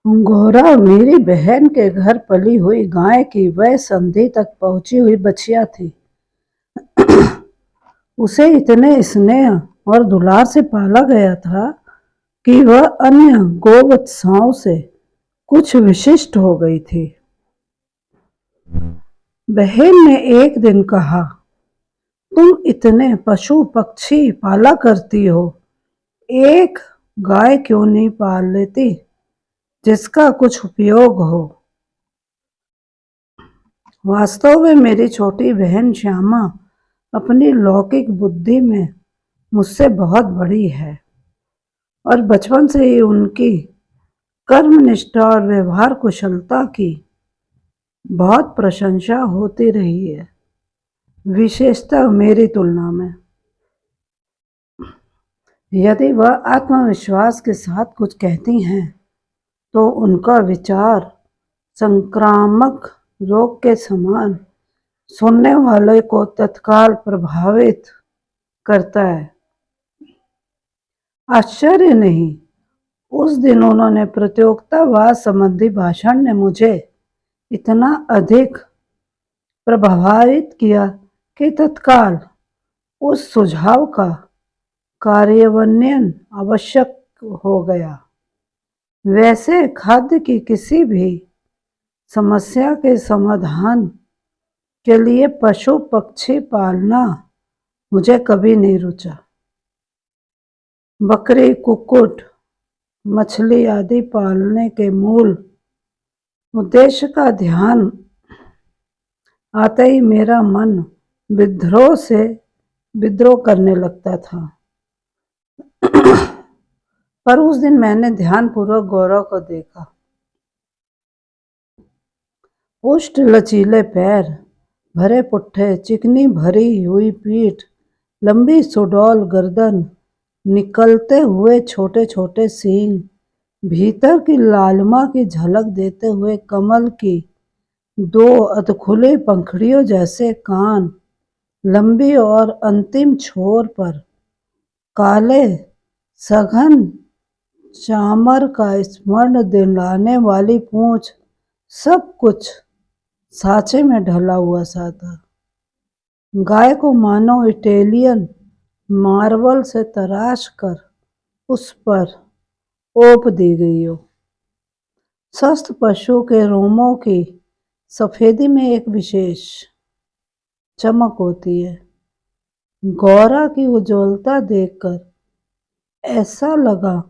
गौरा मेरी बहन के घर पली हुई गाय की वह संधि तक पहुंची हुई बछिया थी। उसे इतने स्नेह और दुलार से पाला गया था कि वह अन्य गोवत्साओं से कुछ विशिष्ट हो गई थी। बहन ने एक दिन कहा, तुम इतने पशु पक्षी पाला करती हो, एक गाय क्यों नहीं पाल लेती जिसका कुछ उपयोग हो। वास्तव में मेरी छोटी बहन श्यामा अपनी लौकिक बुद्धि में मुझसे बहुत बड़ी है और बचपन से ही उनकी कर्मनिष्ठा और व्यवहार कुशलता की बहुत प्रशंसा होती रही है, विशेषतः मेरी तुलना में। यदि वह आत्मविश्वास के साथ कुछ कहती हैं तो उनका विचार संक्रामक रोग के समान सुनने वाले को तत्काल प्रभावित करता है। आश्चर्य नहीं, उस दिन उन्होंने प्रतियोगितावाद संबंधी भाषण ने मुझे इतना अधिक प्रभावित किया कि तत्काल उस सुझाव का कार्यान्वयन आवश्यक हो गया। वैसे खाद्य की किसी भी समस्या के समाधान के लिए पशु पक्षी पालना मुझे कभी नहीं रुचा। बकरी, कुक्कुट, मछली आदि पालने के मूल उद्देश्य का ध्यान आते ही मेरा मन विद्रोह करने लगता था। पर उस दिन मैंने ध्यानपूर्वक गौरव को देखा। पुष्ट लचीले पैर, भरे पुट्ठे, चिकनी भरी हुई पीठ, लंबी सुडौल गर्दन, निकलते हुए छोटे छोटे सींग, भीतर की लालिमा की झलक देते हुए कमल की दो अधखुली पंखुड़ियों जैसे कान, लंबी और अंतिम छोर पर काले सघन चामर का स्मरण दिलाने वाली पूंछ, सब कुछ साँचे में ढला हुआ सा था। गाय को मानो इटालियन मार्बल से तराश कर उस पर ओप दी गई हो। स्वस्थ पशु के रोमों की सफेदी में एक विशेष चमक होती है। गौरा की उज्ज्वलता देखकर ऐसा लगा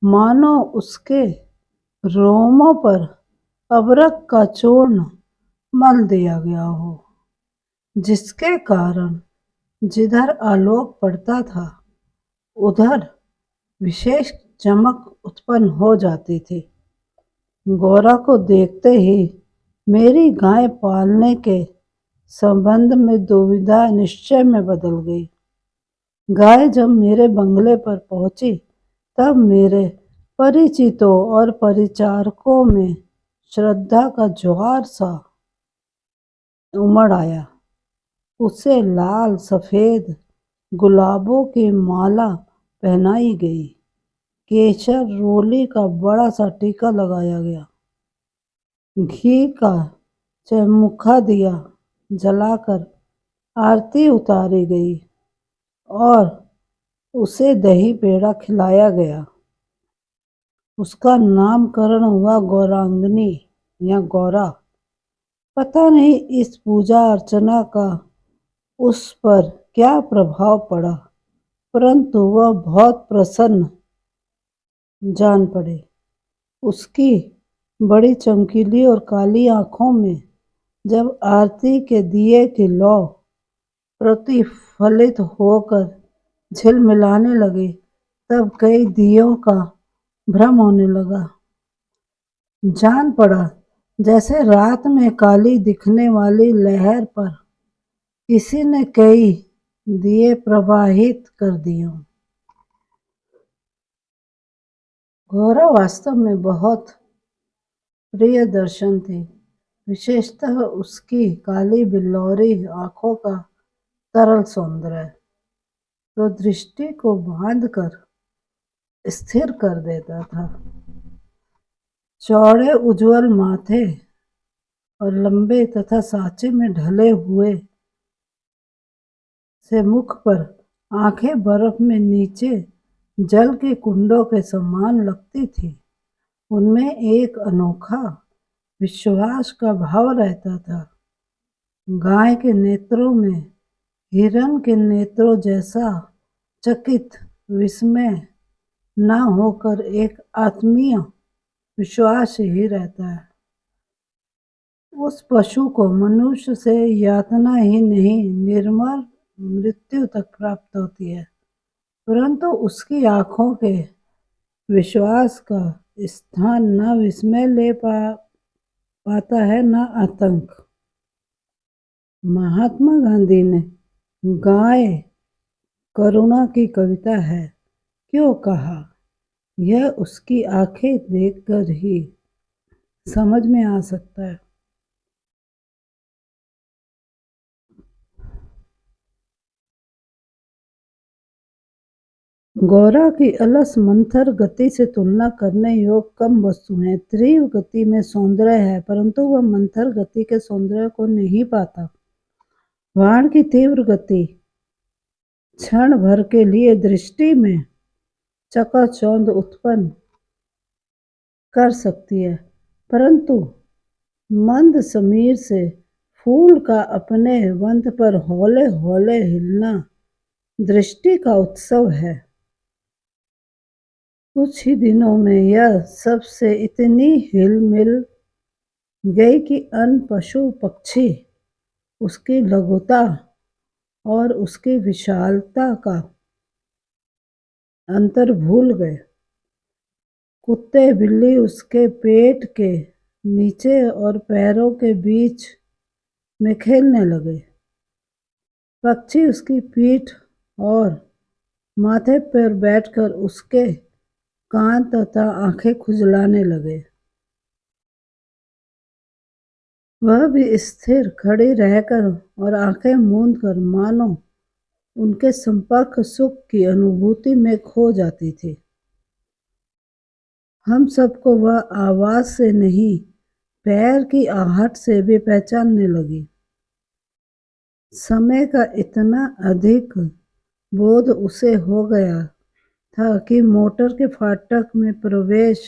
मानो उसके रोमों पर अबरक का चूर्ण मल दिया गया हो, जिसके कारण जिधर आलोक पड़ता था उधर विशेष चमक उत्पन्न हो जाती थी। गौरा को देखते ही मेरी गाय पालने के संबंध में दुविधा निश्चय में बदल गई। गाय जब मेरे बंगले पर पहुंची तब मेरे परिचितों और परिचारकों में श्रद्धा का ज्वार सा उमड़ आया। उसे लाल सफेद गुलाबों की माला पहनाई गई, केसर रोली का बड़ा सा टीका लगाया गया, घी का चमुखा दिया जलाकर आरती उतारी गई और उसे दही पेड़ा खिलाया गया। उसका नामकरण हुआ गौरांगनी या गौरा। पता नहीं इस पूजा अर्चना का उस पर क्या प्रभाव पड़ा, परंतु वह बहुत प्रसन्न जान पड़े। उसकी बड़ी चमकीली और काली आंखों में जब आरती के दिए की लौ प्रतिफलित होकर झिलमिलाने लगी तब कई दियों का भ्रम होने लगा। जान पड़ा जैसे रात में काली दिखने वाली लहर पर किसी ने कई दिए प्रवाहित कर दिए। गौरा वास्तव में बहुत प्रिय दर्शन थी, विशेषतः उसकी काली बिल्लौरी आंखों का तरल सौंदर्य तो दृष्टि को बांध कर स्थिर कर देता था। चौड़े उज्ज्वल माथे और लंबे तथा सांचे में ढले हुए से मुख पर आंखें बर्फ में नीचे जल के कुंडों के समान लगती थी। उनमें एक अनोखा विश्वास का भाव रहता था। गाय के नेत्रों में हिरण के नेत्रों जैसा चकित विस्मय न होकर एक आत्मीय विश्वास ही रहता है। उस पशु को मनुष्य से यातना ही नहीं निर्मल मृत्यु तक प्राप्त होती है, परंतु उसकी आंखों के विश्वास का स्थान न विस्मय ले पाता है न आतंक। महात्मा गांधी ने गाय करुणा की कविता है क्यों कहा, यह उसकी आंखें देखकर ही समझ में आ सकता है। गौरा की अलस मंथर गति से तुलना करने योग कम वस्तु है। तीव्र गति में सौंदर्य है, परंतु वह मंथर गति के सौंदर्य को नहीं पाता। बाण की तीव्र गति क्षण भर के लिए दृष्टि में चकाचौंध उत्पन्न कर सकती है, परंतु मंद समीर से फूल का अपने वंत पर हौले हौले हिलना दृष्टि का उत्सव है। कुछ ही दिनों में यह सबसे इतनी हिल मिल गई कि अन्य पशु पक्षी उसकी लघुता और उसकी विशालता का अंतर भूल गए। कुत्ते बिल्ली उसके पेट के नीचे और पैरों के बीच में खेलने लगे। पक्षी उसकी पीठ और माथे पर बैठकर उसके कान तथा आंखें खुजलाने लगे। वह भी स्थिर खड़ी रहकर और आंखें मूंद कर मानो उनके संपर्क सुख की अनुभूति में खो जाती थी। हम सबको वह आवाज से नहीं, पैर की आहट से भी पहचानने लगी। समय का इतना अधिक बोध उसे हो गया था कि मोटर के फाटक में प्रवेश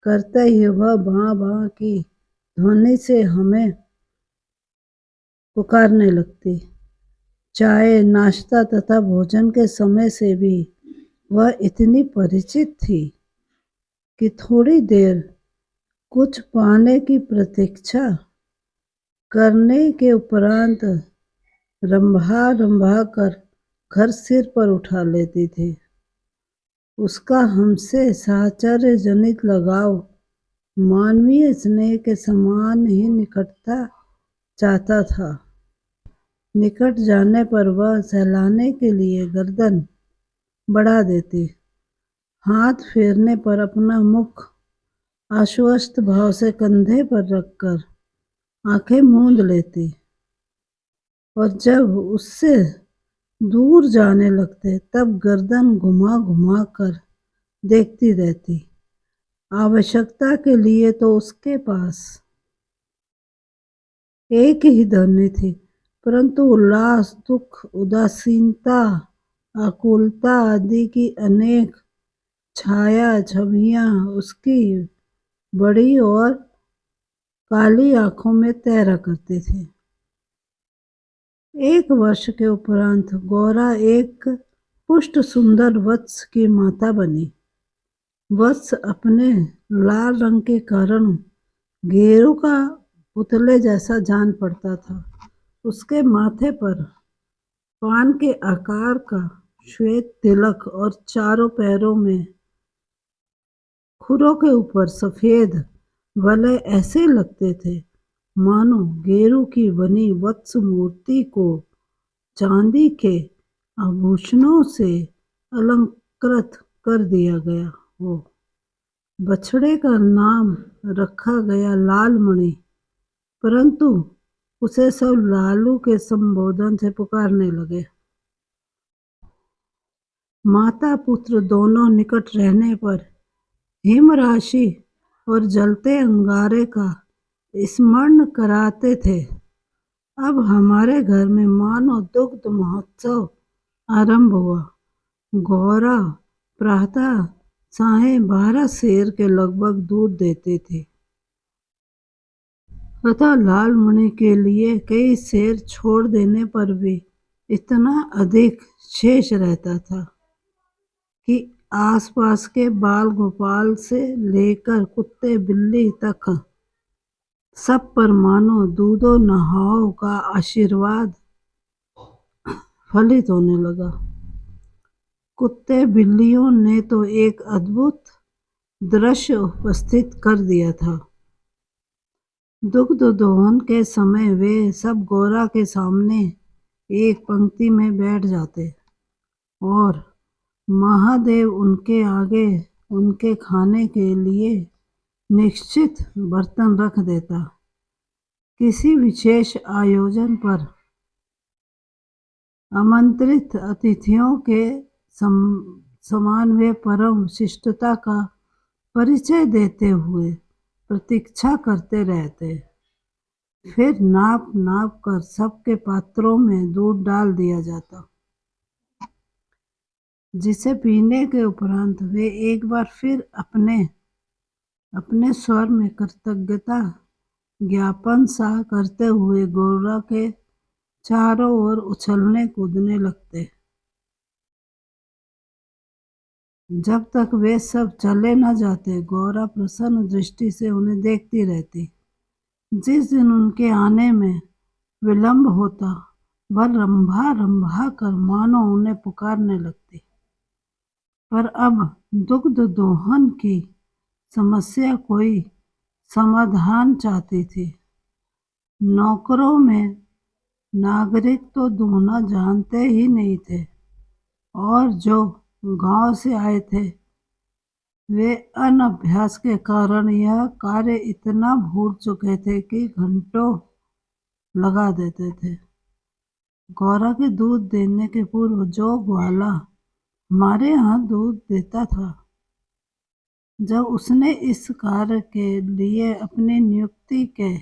करते ही वह बाँ बाँ की ध्वनि से हमें पुकारने लगती। चाय, नाश्ता तथा भोजन के समय से भी वह इतनी परिचित थी कि थोड़ी देर कुछ पाने की प्रतीक्षा करने के उपरांत रंभा रंभा कर घर सिर पर उठा लेती थी। उसका हमसे साहचर्य जनित लगाव मानवीय स्नेह के समान ही निकटता चाहता था। निकट जाने पर वह सहलाने के लिए गर्दन बढ़ा देती, हाथ फेरने पर अपना मुख आश्वस्त भाव से कंधे पर रखकर आंखें मूंद लेती और जब उससे दूर जाने लगते तब गर्दन घुमा घुमा कर देखती रहती। आवश्यकता के लिए तो उसके पास एक ही ध्वनि थी, परंतु उल्लास, दुख, उदासीनता, आकुलता आदि की अनेक छाया छवियां उसकी बड़ी और काली आंखों में तैरा करती थी। एक वर्ष के उपरांत गौरा एक पुष्ट सुंदर वत्स की माता बनी। वत्स अपने लाल रंग के कारण घेरू का पुतले जैसा जान पड़ता था। उसके माथे पर पान के आकार का श्वेत तिलक और चारों पैरों में खुरों के ऊपर सफेद वलय ऐसे लगते थे मानो गेरू की बनी वत्स मूर्ति को चांदी के आभूषणों से अलंकृत कर दिया गया हो। बछड़े का नाम रखा गया लाल मणि, परंतु उसे सब लालू के संबोधन से पुकारने लगे। माता पुत्र दोनों निकट रहने पर हिम राशि और जलते अंगारे का स्मरण कराते थे। अब हमारे घर में मानो दुग्ध महोत्सव आरंभ हुआ। गौरा प्रातः 12:30 सेर के लगभग दूध देती थी तथा लालमणि के लिए कई सेर छोड़ देने पर भी इतना अधिक शेष रहता था कि आसपास के बाल गोपाल से लेकर कुत्ते बिल्ली तक सब पर मानो दूधो नहाओ का आशीर्वाद फलित होने लगा। कुत्ते बिल्लियों ने तो एक अद्भुत दृश्य उपस्थित कर दिया था। दुग्ध दोहन के समय वे सब गौरा के सामने एक पंक्ति में बैठ जाते और महादेव उनके आगे उनके खाने के लिए निश्चित बर्तन रख देता। किसी विशेष आयोजन पर आमंत्रित अतिथियों के समान वे परम शिष्टता का परिचय देते हुए प्रतीक्षा करते रहते। फिर नाप नाप कर सबके पात्रों में दूध डाल दिया जाता, जिसे पीने के उपरांत वे एक बार फिर अपने स्वर में कृतज्ञता ज्ञापन सा करते हुए गौरा के चारों ओर उछलने कूदने लगते। जब तक वे सब चले न जाते, गौरा प्रसन्न दृष्टि से उन्हें देखती रहती। जिस दिन उनके आने में विलंब होता, वह रंभा रंभा कर मानो उन्हें पुकारने लगती। पर अब दुग्ध दोहन की समस्या कोई समाधान चाहती थी। नौकरों में नागरिक तो दूहना जानते ही नहीं थे और जो गांव से आए थे वे अनभ्यास के कारण यह कार्य इतना भूल चुके थे कि घंटों लगा देते थे। गौरा के दूध देने के पूर्व जो ग्वाला हमारे यहाँ दूध देता था, जब उसने इस कार्य के लिए अपनी नियुक्ति के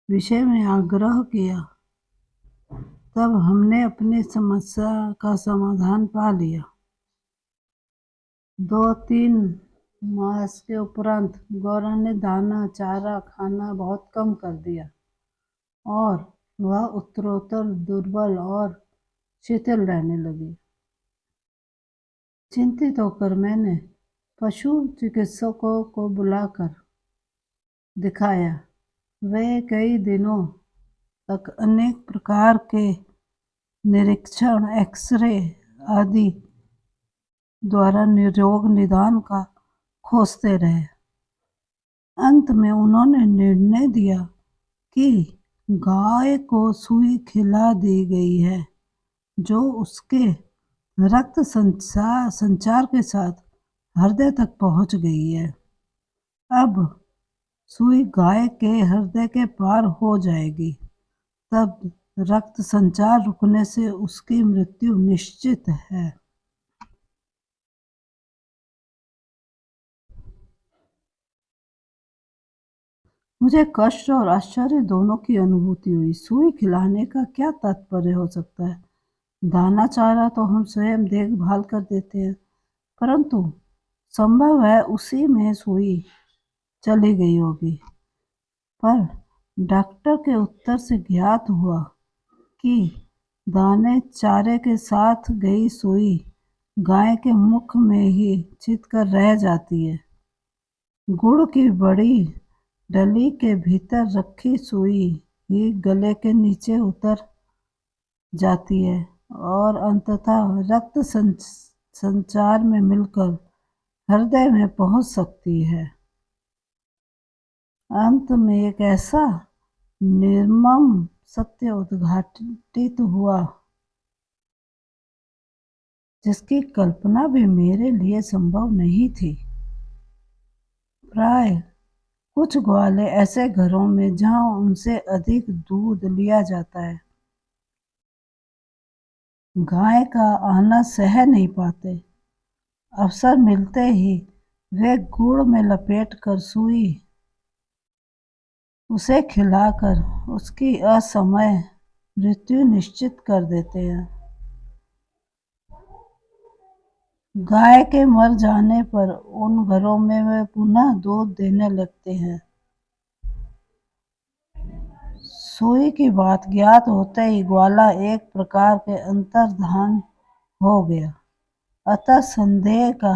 विषय में आग्रह किया, तब हमने अपनी समस्या का समाधान पा लिया। 2-3 मास के उपरांत गौरा ने दाना चारा खाना बहुत कम कर दिया और वह उत्तरोत्तर दुर्बल और शिथिल रहने लगी। चिंतित होकर मैंने पशु चिकित्सकों को बुलाकर दिखाया। वे कई दिनों तक अनेक प्रकार के निरीक्षण, एक्सरे आदि द्वारा रोग निदान का खोजते रहे। अंत में उन्होंने निर्णय दिया कि गाय को सुई खिला दी गई है, जो उसके रक्त संचार के साथ हृदय तक पहुंच गई है। अब सुई गाय के हृदय के पार हो जाएगी, तब रक्त संचार रुकने से उसकी मृत्यु निश्चित है। मुझे कष्ट और आश्चर्य दोनों की अनुभूति हुई। सुई खिलाने का क्या तात्पर्य हो सकता है? दाना चारा तो हम स्वयं देखभाल कर देते हैं, परंतु संभव है उसी में सुई चली गई होगी। पर डॉक्टर के उत्तर से ज्ञात हुआ कि दाने चारे के साथ गई सुई गाय के मुख में ही छिपकर रह जाती है। गुड़ की बड़ी डली के भीतर रखी सुई ही गले के नीचे उतर जाती है और अंततः रक्त संचार में मिलकर हृदय में पहुंच सकती है। अंत में एक ऐसा निर्मम सत्य उद्घाटित हुआ जिसकी कल्पना भी मेरे लिए संभव नहीं थी। प्राय कुछ ग्वाले ऐसे घरों में जहां उनसे अधिक दूध लिया जाता है, गाय का आना सह नहीं पाते। अवसर मिलते ही वे गुड़ में लपेट कर सुई उसे खिलाकर उसकी असमय मृत्यु निश्चित कर देते हैं। गाय के मर जाने पर उन घरों में वे पुनः दूध देने लगते हैं। सुई की बात ज्ञात होते ही ग्वाला एक प्रकार के अंतर्धान हो गया, अतः संदेह का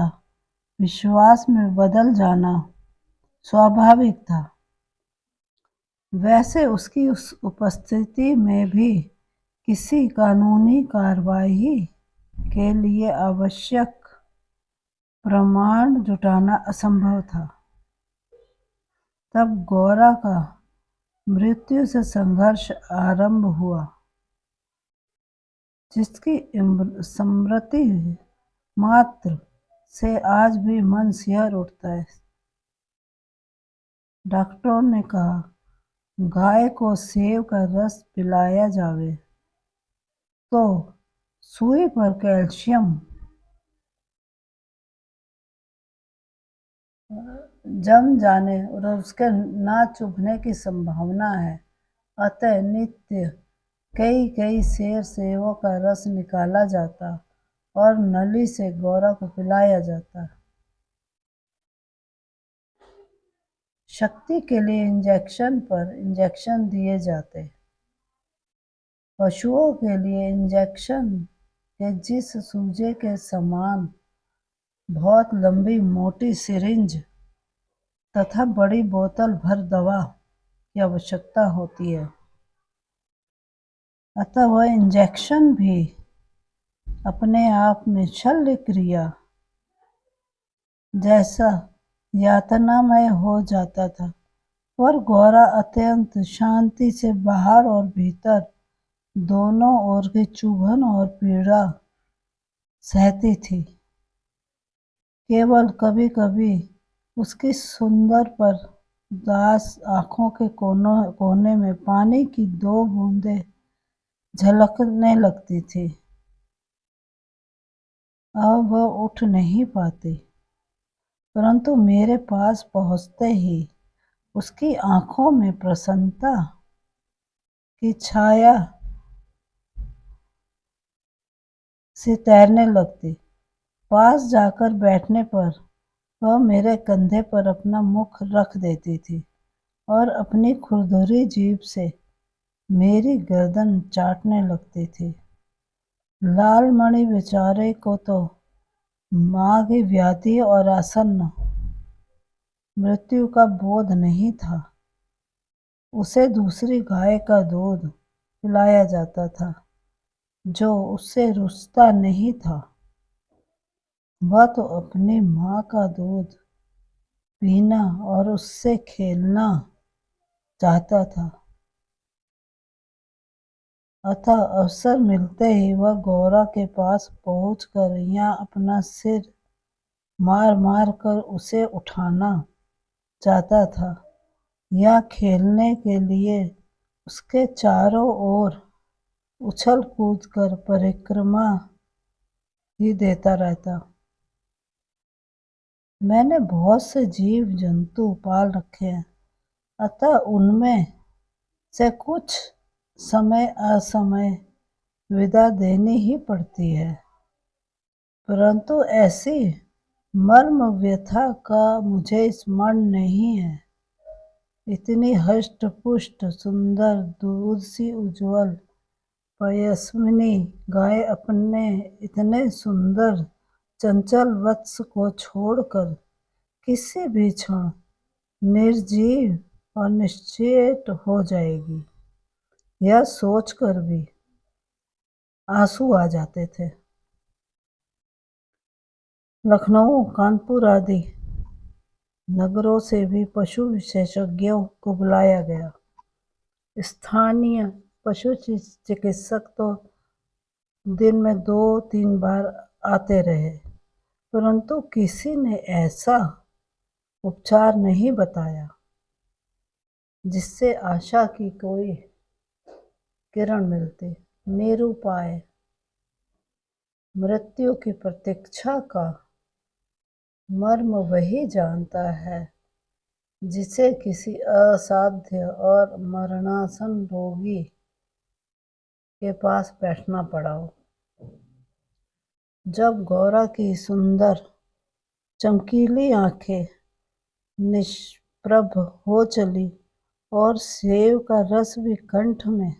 विश्वास में बदल जाना स्वाभाविक था। वैसे उसकी उस उपस्थिति में भी किसी कानूनी कार्रवाई के लिए आवश्यक प्रमाण जुटाना असंभव था। तब गौरा का मृत्यु से संघर्ष आरंभ हुआ, जिसकी स्मृति मात्र से आज भी मन सिहर उठता है। डॉक्टरों ने कहा, गाय को सेब का रस पिलाया जावे तो सुई पर कैल्शियम जम जाने और उसके ना चुभने की संभावना है। अतः नित्य कई कई सेर सेवों का रस निकाला जाता और नली से गौरा को पिलाया जाता। शक्ति के लिए इंजेक्शन पर इंजेक्शन दिए जाते। पशुओं के लिए इंजेक्शन के जिस सूजे के समान बहुत लंबी मोटी सिरिंज तथा बड़ी बोतल भर दवा की आवश्यकता होती है, अतः वह इंजेक्शन भी अपने आप में शल्य क्रिया जैसा यातनामय हो जाता था। पर गौरा अत्यंत शांति से बाहर और भीतर दोनों ओर की चुभन और पीड़ा सहती थी। केवल कभी कभी उसकी सुंदर पर दास आंखों के कोने में पानी की 2 बूंदें झलकने लगती थी। अब वह उठ नहीं पाती, परंतु मेरे पास पहुंचते ही उसकी आंखों में प्रसन्नता की छाया से तैरने लगती। पास जाकर बैठने पर वह मेरे कंधे पर अपना मुख रख देती थी और अपनी खुरदुरी जीभ से मेरी गर्दन चाटने लगती थी। लालमणि बेचारे को तो मां की व्याधि और आसन्न मृत्यु का बोध नहीं था। उसे दूसरी गाय का दूध पिलाया जाता था, जो उससे रुचता नहीं था। वह तो अपनी मां का दूध पीना और उससे खेलना चाहता था। अतः अवसर मिलते ही वह गौरा के पास पहुंचकर या अपना सिर मार मार कर उसे उठाना चाहता था या खेलने के लिए उसके चारों ओर उछल कूद कर परिक्रमा ही देता रहता। मैंने बहुत से जीव जंतु पाल रखे हैं, अतः उनमें से कुछ समय असमय विदा देनी ही पड़ती है, परंतु ऐसी मर्म व्यथा का मुझे स्मरण नहीं है। इतनी हष्ट पुष्ट सुंदर दूध सी उज्ज्वल पयस्विनी गाय अपने इतने सुंदर चंचल वत्स को छोड़कर किसी भी क्षण निर्जीव और निश्चेत हो जाएगी, यह सोचकर भी आंसू आ जाते थे। लखनऊ, कानपुर आदि नगरों से भी पशु विशेषज्ञों को बुलाया गया। स्थानीय पशु चिकित्सक तो दिन में 2-3 बार आते रहे, परंतु किसी ने ऐसा उपचार नहीं बताया जिससे आशा की कोई किरण मिलती। निरुपाय मृत्यु की प्रतीक्षा का मर्म वही जानता है जिसे किसी असाध्य और मरणासन रोगी के पास बैठना पड़ा हो। जब गौरा की सुंदर चमकीली आंखें निष्प्रभ हो चली और सेव का रस भी कंठ में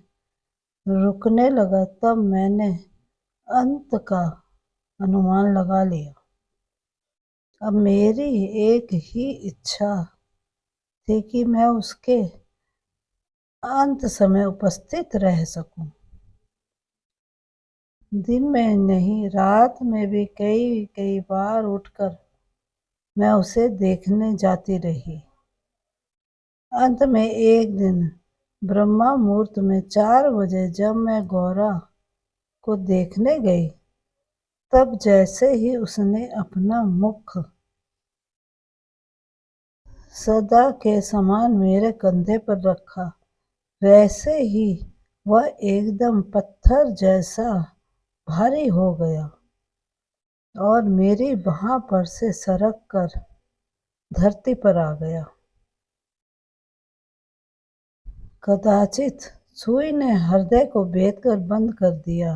रुकने लगा, तब मैंने अंत का अनुमान लगा लिया। अब मेरी एक ही इच्छा थी कि मैं उसके अंत समय उपस्थित रह सकूं। दिन में नहीं, रात में भी कई कई बार उठकर मैं उसे देखने जाती रही। अंत में एक दिन ब्रह्मा मुहूर्त में 4 बजे जब मैं गौरा को देखने गई, तब जैसे ही उसने अपना मुख सदा के समान मेरे कंधे पर रखा, वैसे ही वह एकदम पत्थर जैसा भारी हो गया और मेरी बाह पर से सरक कर धरती पर आ गया। कदाचित सुई ने हृदय को भेद कर बंद कर दिया।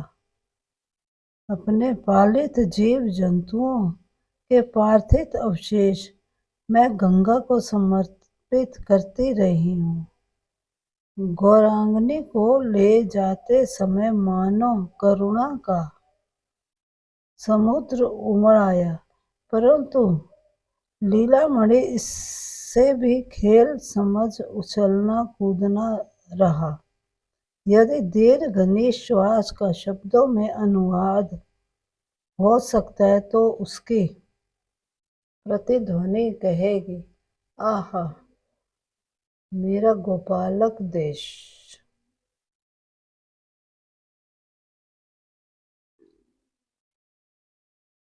अपने पालित जीव जंतुओं के पार्थिव अवशेष मैं गंगा को समर्पित करती रही हूँ। गौरांगनी को ले जाते समय मानो करुणा का समुद्र उमड़ आया, परंतु लीलामणि इससे भी खेल समझ उछलना कूदना रहा। यदि दीर्घ निश्वास का शब्दों में अनुवाद हो सकता है तो उसकी प्रतिध्वनि कहेगी, आहा मेरा गोपालक देश।